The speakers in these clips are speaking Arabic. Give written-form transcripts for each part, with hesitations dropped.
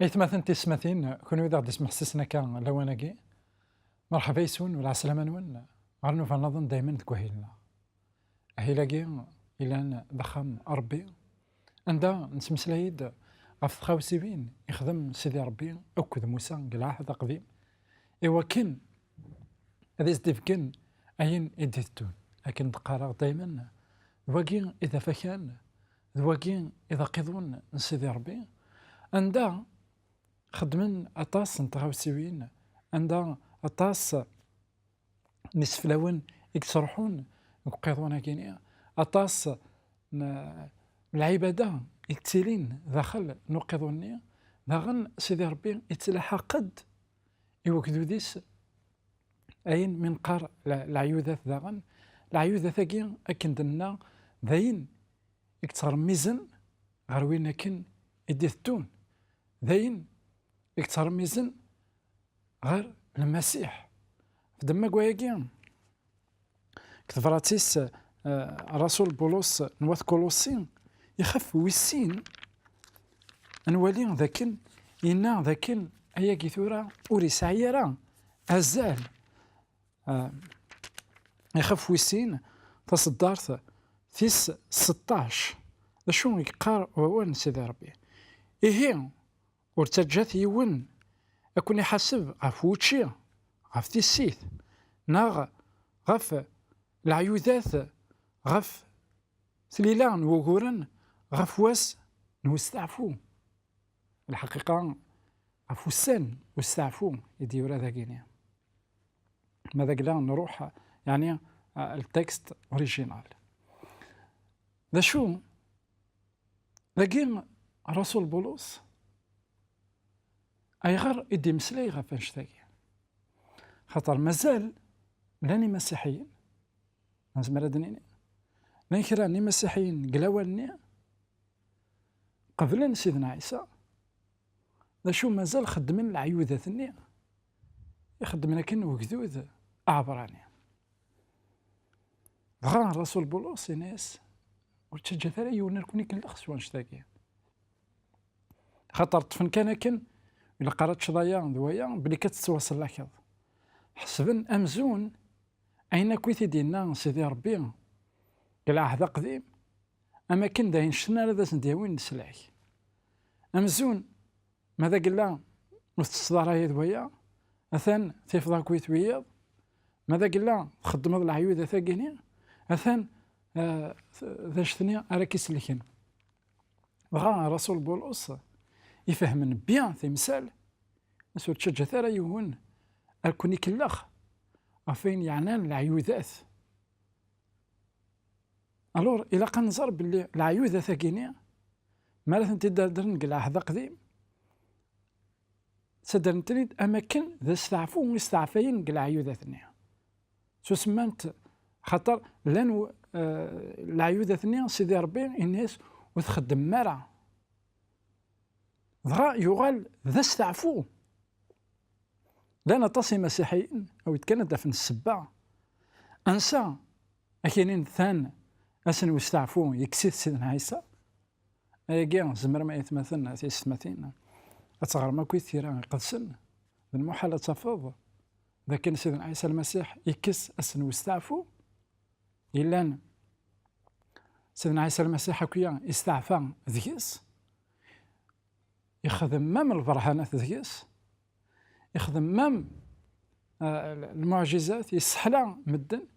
إثماثن تسمثين كونوا إذا غدي سمح سسنا كان لواناكي مرحبا يسون ولا عسلامة نون غرنو فنظن دايما تكوهيلنا هيلاكي إلا ضخم ربي عندها نسمسلايد غف خاوسيبين يخدم سيدي ربي أكد موسى قلعه هذا قديم إوا كن هذا يزدفكن أين إديتون لكن تقارغ دايما ذواكين إذا فكان ذواكين إذا قضون سيدي ربي عندها خدمن أطاس نتغاوسيوين عندها أطاس نسفلاون يكسرحون يقيضون كينيا أطاس العبادة يتسيلين داخل نقيضوني داغن سيدي ربي يتلاحى قد يوكدو ديس أين من قار العيوذات داغن العيوذات كين أكن دنا ذاين يكتر ميزن غروين أكن يديثتون ذاين يكتر ميزن غير المسيح في دما كواياكي كتفراتيس رسول بولس نواث كولوسين يخف ويسين نولي ذاكن إنا ذاكن أياكي ثورة أوري سعيرا أزال يخف ويسين تصدارت فيس 16 شو يقار ووان سيدي ربي إيه ورتجات يون أكون يحسب غف وتشي غف تيسيث ناغ غف العيوذات غف ثليلان وغورن غف واس نوستعفو الحقيقة غف السن واستعفو يدي ورا ذاكيني ماذا قلنا نروح يعني التكست اوريجينال ذا شو لاقين رسول بولس أي غير إدي مسلاي غفاش تاكي خاطر مازال لاني مسيحيين نزمر دنيني نيكراني مسيحيين قلاواني قبل سيدنا عيسى ذا شو مازال خدمين العيوذات يخدمنا كن وكذوذ أعبراني غا الرسول بولس ناس وتشجع ثري ونركوني كن لخص وانشتاكي خاطر طفن كان إلا قرات شظايا ذويا بلي كتتواصل لك حسبن أمزون أين كويتي دينا سيدي ربي قال عهد قديم أما كن داين شنا لذا سنديوين نسلاك أمزون ماذا قلنا نتصدر هاي ذويا أثان تفضل كويت وياض ماذا قلنا خدم العيوذة ثاقيني أثان ذا شثني أراكي سلكين غا رسول بولس يفهمن بيان في مثال نسوت تشجع ثرا يهون الكوني كلاخ أفين يعنان العيوذات ألور إلا قنزر باللي العيوذة ثاقيني مالا تدردرن قلع هذا قديم سدرن تريد أماكن ذا استعفو ويستعفين قلع عيوذة ثنية سو سمانت خاطر لان العيوذة ثنية سيدي ربي الناس وتخدم مارا ضغا يغال ذا استعفو لأن تصي مسيحيين أو يتكلم دفن السباع أنسى أكينين ثان أسن ويستعفو يكسيد سيدنا عيسى أيقيا زمر ما يتمثلنا في سمتين أتصغر ما كويت ثيران قدسن المحالة تفض لكن سيدنا عيسى المسيح يكس أسن ويستعفو إلا سيدنا عيسى المسيح كويا يستعفى ذكيس يخدم مام البرهانات ذكيس يخدم مام المعجزات يسحلا مدن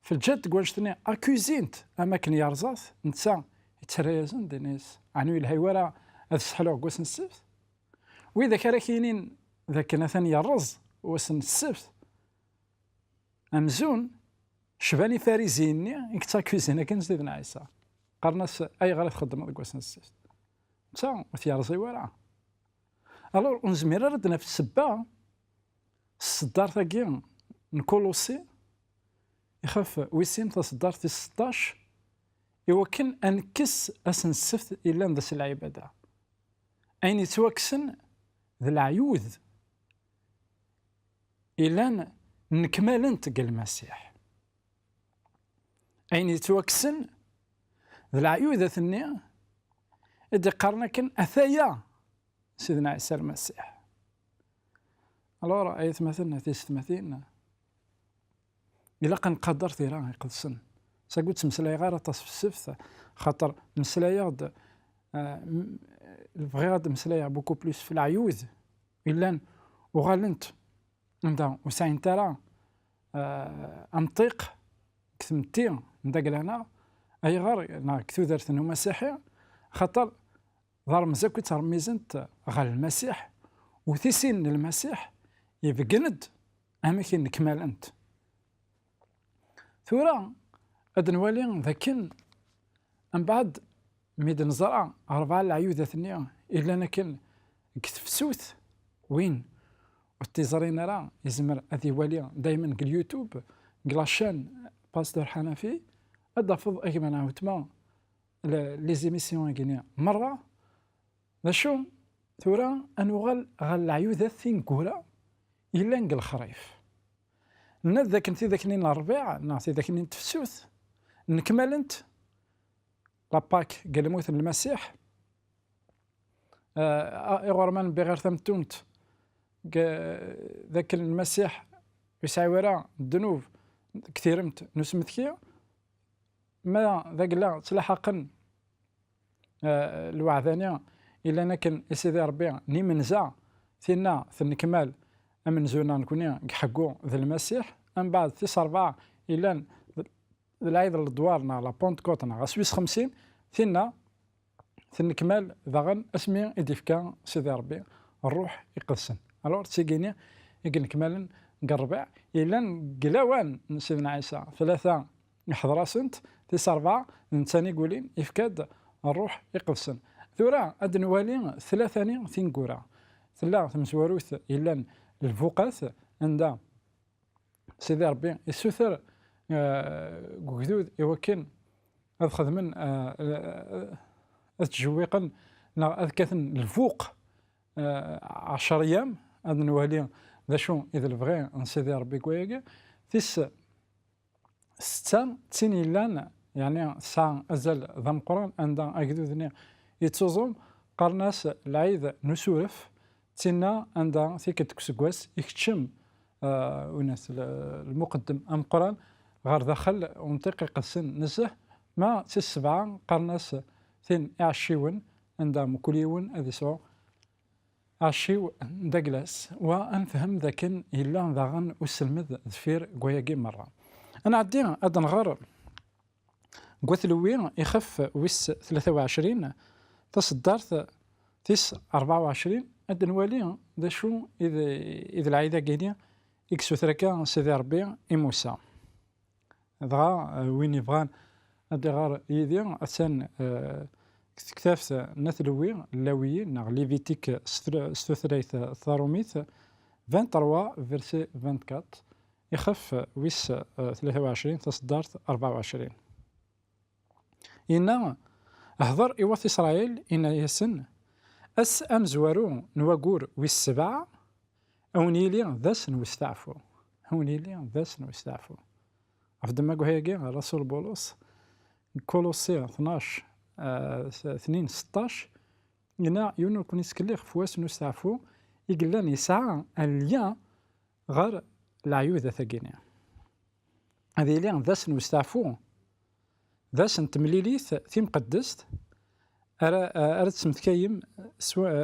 في الجد قوانشتني أكوزينت أماكن يارزات نتسا يتريزن دينيس عنو الهيورا هذا سحلو قوسن السبت وإذا كراكينين ذاك نثان يرز وسن السبت أمزون شباني فاريزيني يكتا كوزينا كان سيدنا عيسى قرناس أي غير تخدم قوسن السبت نتا وثيارزي ورا ألور ونزمير ردنا في السبا الصدار ثاقي نكولوسي يخاف ويسين تصدار في 16 يوكن أنكس أسن السفت إلا ندس العبادة أين يتوكسن ذا العيوذ إلا نكمل تقل المسيح أين يتوكسن ذا العيوذ ثنية إذا قرنا كن أثايا سيدنا عيسى المسيح. الوغ أيت مثلنا تيستمثين إلا كان قدر راه يقدسن ساقول تمسلاي غير تصف السفت خاطر مسلايا بغي غاد مسلايا بوكو بلوس في العيوذ إلا وغالنت ندا وساين ترى أنطيق كثمتي نداك لهنا أي غير كثو دارت إنه مسيحي خاطر ضار مزاكو ترميزنت غال المسيح وثيسين المسيح يبقند أماكن نكمل أنت ثورة أد نولي ذاكن من بعد ميد نزرع 4 العيوذة ثنية إلا نكن كتفسوث وين والتيزرين راه يزمر هذي والي دايما اليوتيوب كلاشان باستور حنفي أضافض أجمل عاوتما لي زيميسيون كينيا مرة شو ثورة أنوغال غال العيوذة ثين كورا إلا نقل الخريف ناد ذاك نتي ذاك نين الربيع نعطي ذاك نين تفسوث نكمل انت لاباك قال موت المسيح إغورمان بغير ثمتونت ذاك المسيح يسعى وراء الذنوب كثيرمت نسمثكيا ما ذاك لا تلاحقا الوعدانية إلا نكن يسيدي ربي ني منزع ثينا ثنكمال أمن زونا نكوني حقو ذا المسيح من بعد 9/4 إلا العيد الدوارنا لا بونت كوتنا غا سويس 50 ثينا ثنكمال ذاغن اسمي إديفكا سيدي ربي الروح يقدسن الوغ تيجيني يقنكمالا قربع إلا قلاوان سيدنا عيسى 3 يحضراسنت 9/4 نتاني قولين يفكاد الروح يقدسن ثورا أد نوالي 3 ثين كورا ثلا ثمسواروث إلا الفوقات عند سيدي ربي يسوثر قدود يوكن أخذ من أتجويقا أذكثن الفوق 10 أيام أد نوالي ذا شو إذا البغي سيدي ربي كوياكا تيس 6 تين إلا يعني ساعة أزل ذا مقران عند أكدودني يتوزم قرناس العيد نسورف تينا عند ثيك تكسكواس يكتشم وناس المقدم أم قران غير دخل ومنطقي قسن نزه ما 7 قرناس ثين عشيون عند مكوليون هذي سو عشيو داكلاس وأنفهم ذاكن إلا ذاغن وسلمذ ذفير كوياكي مرة أنا عدي أدن غير قوثلوي يخف ويس 23 تصدرت تيس 24 أدن والي ذا شو إذا العيدة كينيا إكسو ثركا سيدي ربي إموسى دغا وين يبغان أدي غار يدي أتان كتاف نثلوي اللاويين نغ ليفيتيك ستوثريث ثاروميث 23 فيرسي 24 يخف ويس 23 تصدرت 24 إنا هضر إيواث إسرائيل إنا يسن أس أمزوارو نواقور ويس 7 أونيلي ذاس نوستعفو أونيلي ذاس نوستعفو أفدما قوهيقي الرسول بولس كولوسي 12 2 16 إنا يونو كون يسكليخ فواس نوستعفو يقلان يسعى اليا غير العيوذة ثقينيا هذه لي ذاس نوستعفو ذاس نتمليليث ثيم قدست أرد سمتكايم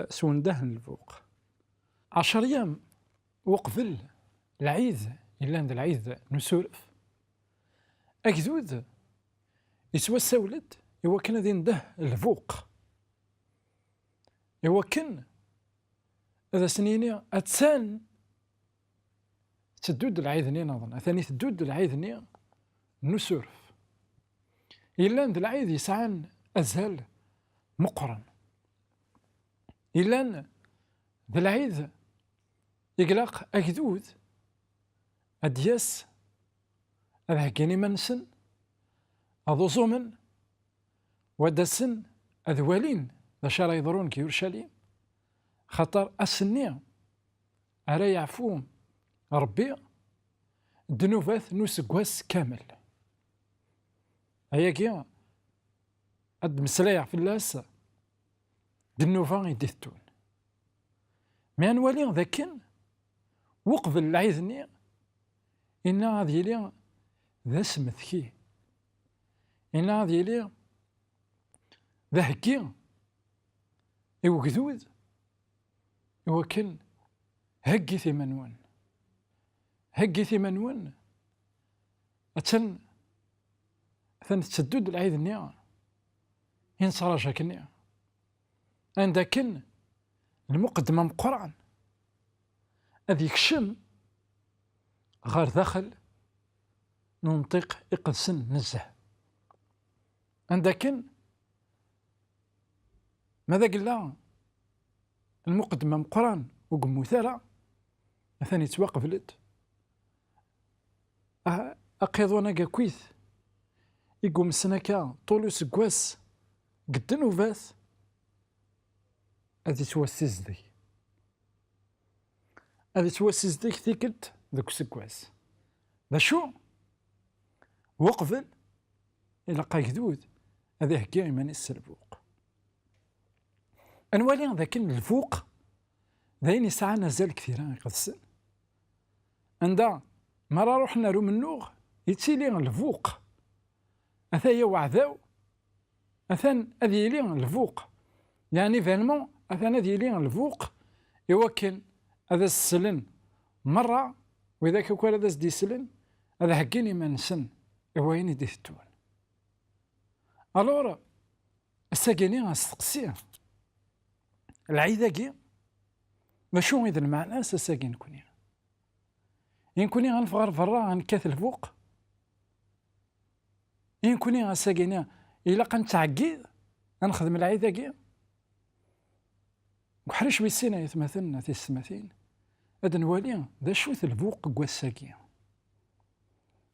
سونده الفوق 10 أيام وقبل العيد إلا عند العيد نسولف أكذود يسوى السولد يوكن ذي نده الفوق يوكن هذا سنيني أتسان تدود العيدني نظن ثاني تدود العيدني نسولف إلا عند العيد يسعان أزهل مقرن إلا ذا العيد يقلق أكذود أدياس هذا كيني منسن أذو زومن ودسن أذوالين ذا شارع يضرون كي يورشليم خطر أسنية أرى يعفوهم ربي الدنوبات نوسكواس كامل هيا كي قد مسلايع في اللاس دنوفان يدثتون مي نولي ذاك وقبل العيذني إنا غادي يلي ذا سمثكي، إنا غادي يلي ذا هكي إوكذوذ إوكل هكي ثمنون، هكي ثمنون أتن تسدد العيذني ينصر شاكني عندكن المقدمة من القرآن أذ يكشم غير داخل ننطق إقدسن نزه عندكن ماذا قلنا المقدمة من القرآن وقموثالة مثلا توقف لد أقيضونا كويث يقوم السنكا طولو سكواس قد نوفاث هذه توسز ذي، هذه توسز ذيك ثيكلت ذوك سكواس ذا شو وقفل إلى قايدود هذا هكي من السلفوق أنوالي ذاكن الفوق ذاين يسعى نزال كثيرا يقدسن عندها مرة روحنا رو منوغ يتسيلي الفوق أثايا وعذاو أثان أذي لي الفوق يعني فالمون أثان أذي لي الفوق يوكل هذا السلن مرة وإذا كان هذا دي سلن هذا حقيني ما نسن وين يدي التون ألورا الساقيني غنستقسيه العيداكي ماشو إذا المعنى الساقين كوني ينكوني غنفغر فرا غنكاث الفوق ينكوني غنساقيني إلا قنتعقيد غنخدم العيداكي وحريش ويسينا يتمثلنا في السماثين هذا نوالي ذا شوث الفوق كوا الساقي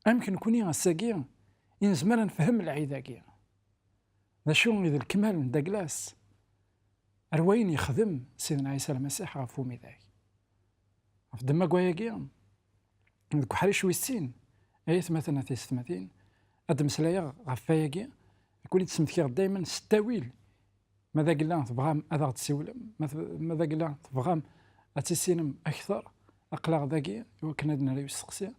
أمكن كوني غنساقي ينزمر نفهم العيداكي ذا شو إذا الكمال من داكلاس أروين يخدم سيدنا عيسى المسيح غفومي ذاك في دما كواياكي ذوك حريش ويسين أيث مثلا في السماثين هاد مسلايا غفاياكي يكون يتسمثكي دايما ستاويل ماذا قلنا تبغى هذا تسولم ماذا قلنا تبغى أتسينم أكثر أقلاق ذاكي وكنا دنا ريو السقسية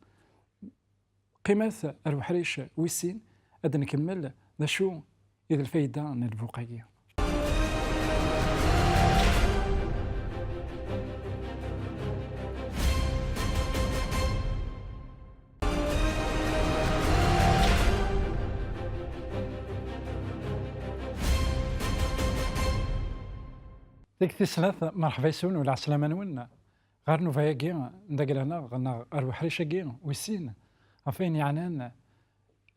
قيمة الوحريش ويسين هاد نكمل ذا شو إذا الفايدة من الفوقية. ديك الثلاث مرحبا يسون ولا عسلامة نون غير نوفاياكي نداكلانا غنا الوحريشاكي ويسين عفين يعنان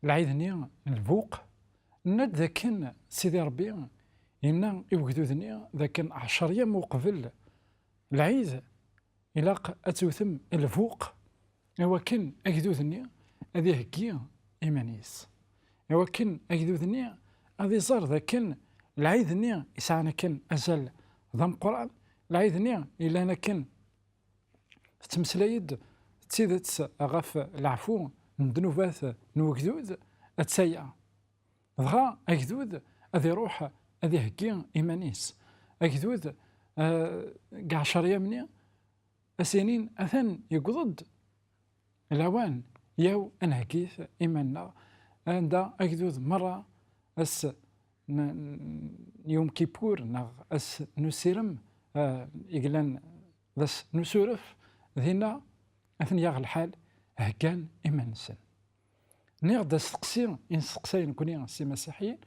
العيدني الفوق ند ذاكن سيدي ربي إنا يوكدوذني ذاكن 10 أيام وقبل العيد إلاق أتوثم الفوق إوا كان أكدوذني هذي هكي إيمانيس إوا كان أكدوذني هذي زار ذاكن العيدني يسعنا كان أزال ضم قرآن العيدني إلا أنا كان تمسلايد تسيدت غاف العفو من ذنوبات نوكدود أتسيا دغا أكدود أذي روح أذي هكي إيمانيس أكدود كاع 10 أيام أسنين أثن يقضد الأوان ياو أنا هكيث إيماننا عند أكدود مرة أس يوم كيبور ناغ أس نسيرم يقلن بس نسورف ذينا أثن ياغ الحال هكان إيمانسن نيغ دا سقسي إن سقسي نكوني السي مسيحيين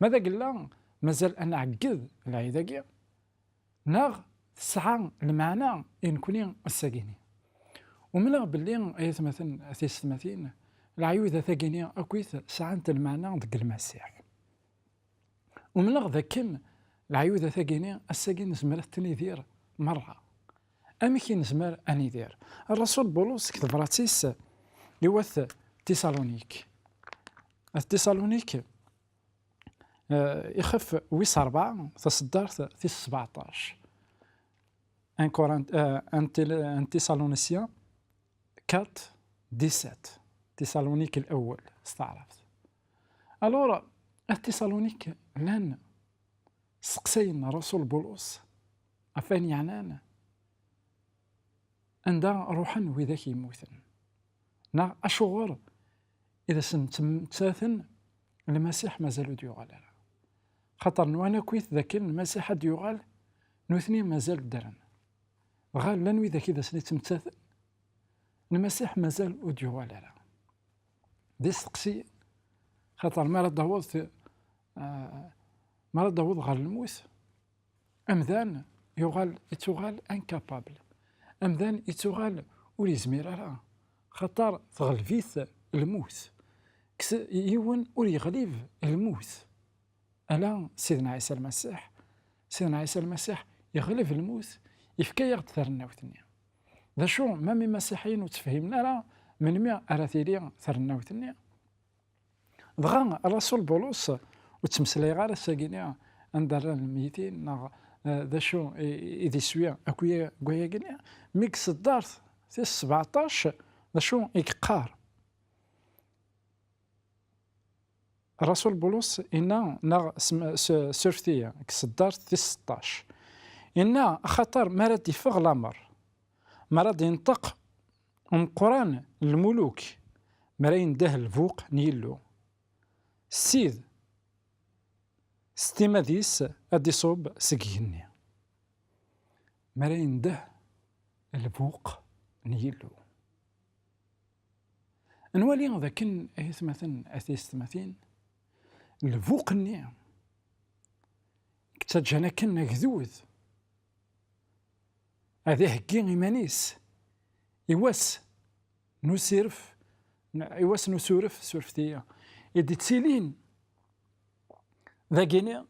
ماذا قلنا مازال أنا عقد العيداكي ناغ تسعى المعنى إن كوني الساقيني ومن باللي أيث مثلا أثيس مثين العيوذة ثاقيني أكويث سعانت المعنى دق المسيح ومن ذاكن العيوذة ثاقيني الساقين زمرت تنيذير مرة أمكن نزمر أني دير الرسول بولس كتب راتيس يوث تيسالونيك التيسالونيك يخف ويس 4 تصدرت في 17 ان تيسالونيسيان 4 17 تيسالونيك الأول استعرفت ألورا التيسالونيك لان سقسينا رسول بولس أفين يعنانا عندها روحا وذاك يموتن نا أشغر إذا سنتمتاثن المسيح مازال ديوغال خاطر نوانا كويت ذاك المسيح ديوغال نوثني مازال درن غال لانوي ذاك إذا سنتمتاثن المسيح مازال ديوغال دي سقسي خاطر ما راه داوود غال الموت أمذان يتوغال انكابابل أمذان يتوغال ور يزمير راه خاطر تغلفيث الموت يون ور يغلب الموت ألا سيدنا عيسى المسيح يغلب الموت يفكا يغد ثرناوتني ذا شو ما من مسيحيين وتفهمنا راه من مية أراثيليا ثرناوتني دغا الرسول بولس وتمسلي غير ساكينيا عند الميتين ذا شو إذا سويا أكويا كويا كينيا ميكس الدارت في 17 ذا شو يقار الرسول بولس إنا سورفتيا كسدارت في 16 إنا خطر ما راد يفغ الأمر ما راد ينطق قران الملوك ما راه ينده الفوق نيلو السيد ستيماديس أدي صوب سكيني ما راه ينده الفوق نيلو نولي ذاك مثلا أثيستماثين الفوق النية كتجانا كنا كذوذ هذا هكي إيمانيس إواس نسورف سورفتية يدي تسيلين ذاكيني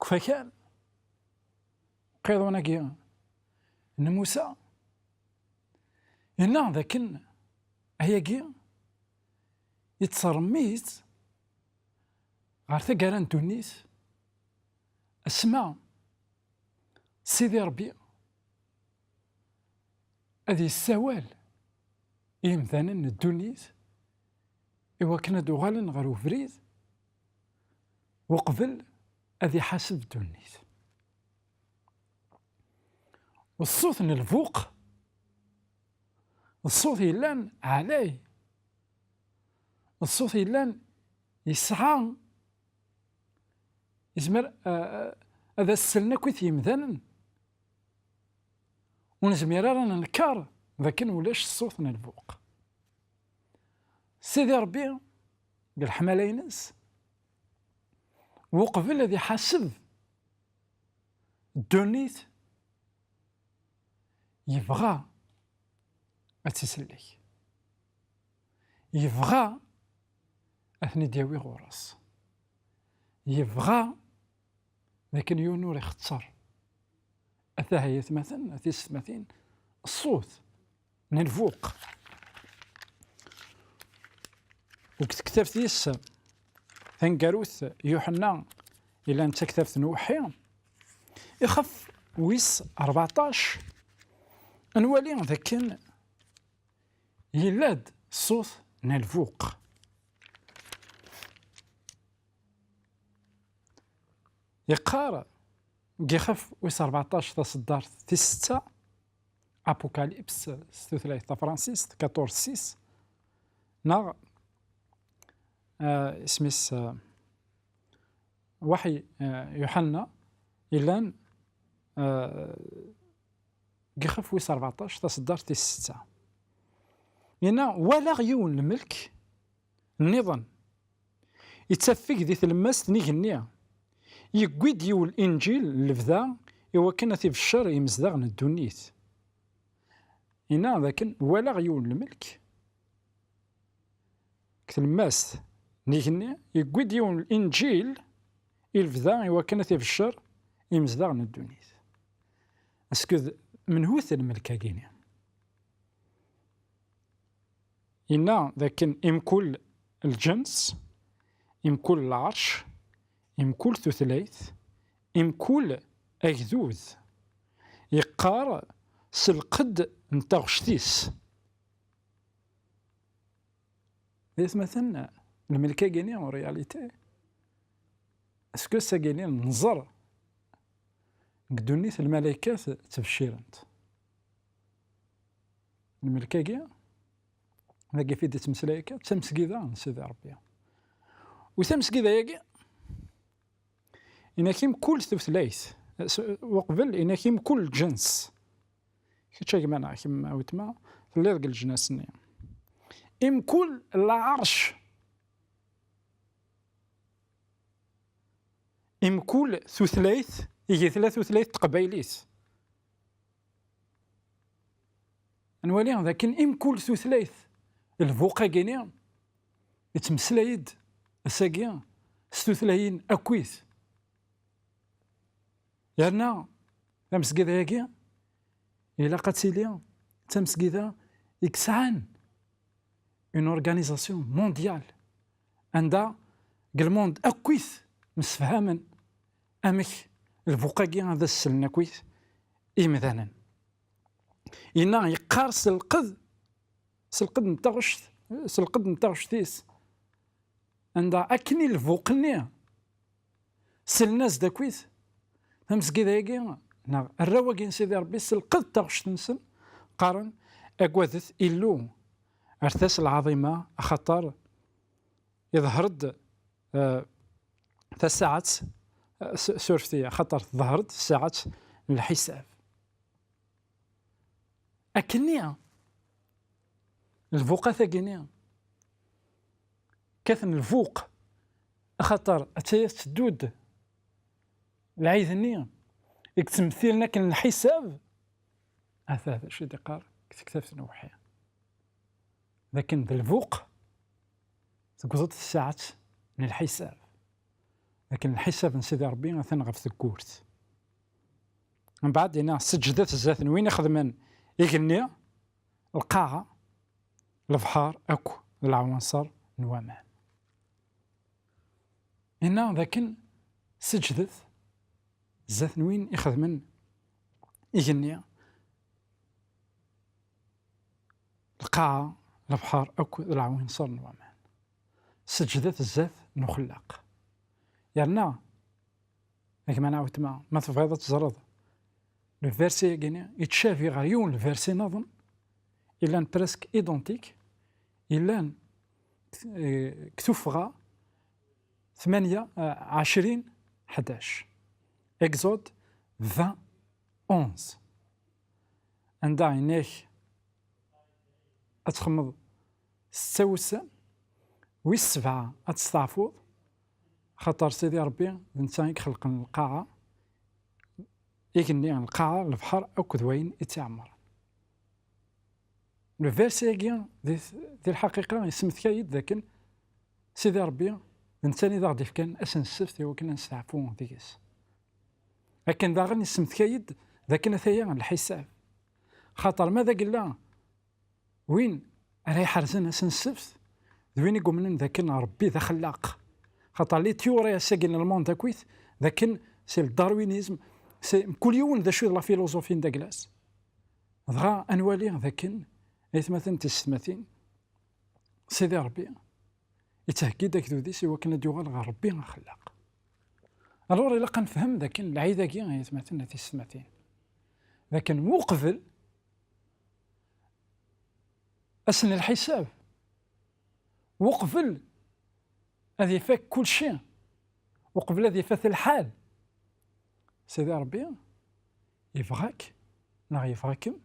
كفاكان قيضونا كيا نموسى إنا ذاكن هيا كيا يتصرميت غير ثقاران تونيس اسمع سيدي ربي هذه السوال مثلا الدونيس إوا كنا دوغالا غير وفريد وقبل هذه حاسب الدونيس والصوت من الفوق الصوت يلان عليه الصوت يلان يسعى يزمر هذا السلنا كويت يمذانا ونزمير رانا نكار ذاكن ولاش الصوت من الفوق سيدي ربي بالحمالة ينس وقبل الذي حاسب الدونيت يبغى أتسلي يبغى أثني دياوي غورس يبغى لكن يونور يختصر أثاهية مثلا أثيستماثين الصوت من الفوق وكتكتبت يس ثنقاروث يوحنا إلا أنت كتبت نوحي يخف ويس 14 نولي ذاكن يلاد الصوت من الفوق يقار يخف ويس 14 تصدر في 6 أبوكاليبس 3 فرانسيس 14 6 نا اسميس وحي يوحنا إلا يخف ويس 14 تصدر في 6 هنا ولا غيون الملك النظام يتفق ذي ثلماس نيغنيا يقويد يو الإنجيل الفذا إوا كان في الشر يمزدغن الدونيت هنا لكن ولا غيون الملك كتلماس نيغنيا يقويد يو الإنجيل الفذا إوا كان في الشر يمزدغن الدونيت اسكو من هو الملك كاينيا هنا لكن إمكل الجنس إمكل العرش إمكل ثلاث إمكل أجذوذ يقار سلقد نتا غشتيس ليس مثلا الملكة كينيا و رياليتي اسكو ساكيني نظر قدونيت الملائكات تبشيرنت الملكاكي ذاك في ديت مسلايكا تمسكيدا سيدي ربي وتمسكيدا ياكي إنا كيم كل ثلاث وقبل إنا كيم كل جنس كيتشا كما كيما وتما اللي ذاك الجناس ني إم كل العرش إم كل ثلاث يجي ثلاث قبايليت نولي لكن إم كل ثلاث الفوقا كينيا يتمسلايد الساقيا ستثلاثين أكويث يعني تمسكيدا ياكي إلا قاتيليا تمسكيدا إكسعان اون اورغانيزاسيون مونديال عندها الموند أكويث مسفهاما أمك الفوقاكي هذا السلنا كويث إمذانا إنا يقار سلقد نتاغشتيس عندها أكني الفوقني سلناس دا كويث تمسكيدا ياكي الرواقين سيدي ربي سلقد تاغشت نسل قارن أكواذث إلو أرثاس العظيمة خطر يظهرد الساعات سورفتي خطر ظهرت الساعات الحساب أكنيا الفوق ثقينيا كثن الفوق خطر أتيت تدود العيذنية يكتمثيل لكن الحساب هذا شي دقار كتكتبت نوحي لكن الفوق تقصد الساعات من الحساب لكن الحساب نسيدي ربي مثلا غف ثكورت من بعد هنا سجدات الزات وين يخدمن يغني القاعة البحار أكو العوانصر نوامان هنا لكن سجدت الزات وين يخدمن يغني القاعة البحار أكو العوانصر نوامان سجدت الزات نخلق يعني كما نعاود ما تفيض تزرد لو فيرسي كيني يتشافي غيون الفيرسي نظن إلا برسك إيدونتيك إلا كتوفغا 28 11 إكزود 20 11 عندها هناك أتخمض 96 والسبعة أتستعفوض خاطر سيدي ربي الإنسان يخلق القاعة يكني القاعة البحر أو كدوين يتعمر لو فيرسي دي الحقيقة يسمث كايد لكن سيدي ربي الإنسان إذا غادي كان أسن السفت هو كنا نستعفوه ديكس لكن داغن يسمث كايد ذاك ثيا الحساب خاطر ماذا قلنا وين راهي حرزنا أسن السفت وين يقول من ذاك ربي ذا خلاق خاطر لي تيوريا ساكن الموند كويث ذاك سي الداروينيزم سي كل يوم ذا شو لا فيلوزوفي نداكلاس دغا انوالي ذاك مثلا تستمثين سيدي ربي يتهكي داك ذوديس هو كنا ديوغال غير ربي خلاق الور الا كنفهم ذاك العيداكي مثلا تستمثين لكن مقبل اسن الحساب وقبل هذه فاك كل شيء وقبل هذه فات الحال سيدي ربي يبغاك لا يبغاكم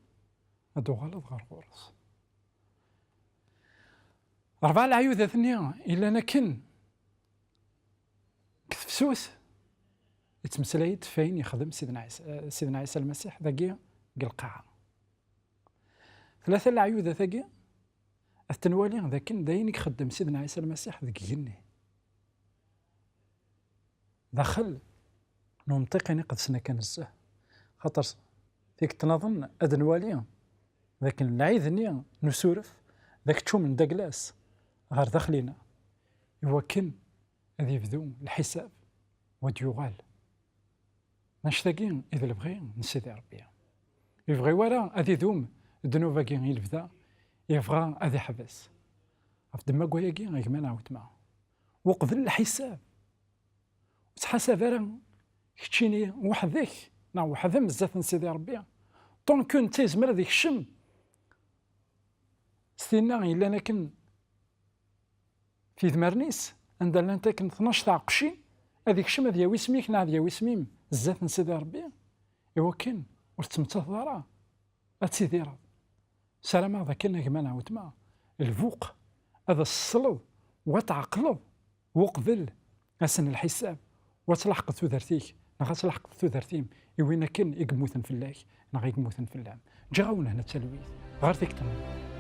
هادو غلط غير غرس 4 العيوذة ثانية إلا أنا كن كتفسوس يتمسلايد فين يخدم سيدنا عيسى المسيح ذاكي القاعة 3 العيوذة ثاكي التنوالي ذاك داين يخدم سيدنا عيسى المسيح ذاك جني دخل نمطقني قد سنا كنزه خاطر فيك تنظن ادنوالي لكن العيذني نسورف ذاك تشوم من داكلاس غير داخلينا يوكن هذا يبدو الحساب وديوغال نشتاقين اذا بغي نسيدي ربي يبغي ورا هذه ذوم الذنوب كي يلفدا يبغى هذا حبس افدما كواياكي غير ما نعاود معاه وقبل الحساب تحاسب راه كتشيني وحدك وحدهم بزاف نسيدي ربي طون كنت تزمر ذيك الشم ستينا إلا لكن في ذمرنيس عندنا أنت كن 12 تاع قشين هذيك الشمس ديال سميك نعاد ديال سميم الزات نسيدي ربي إوا كان ورتمتث راه أتسيدي راه سلام هذا كنا كما نعاود ما الفوق هذا الصلب وتعقلب وقبل أسن الحساب وتلحق ثودرتيك غتلحق ثودرتيم إوينا كان يقموثن في الله غيقموثن في اللام جاونا هنا التلويث غير فيك تمام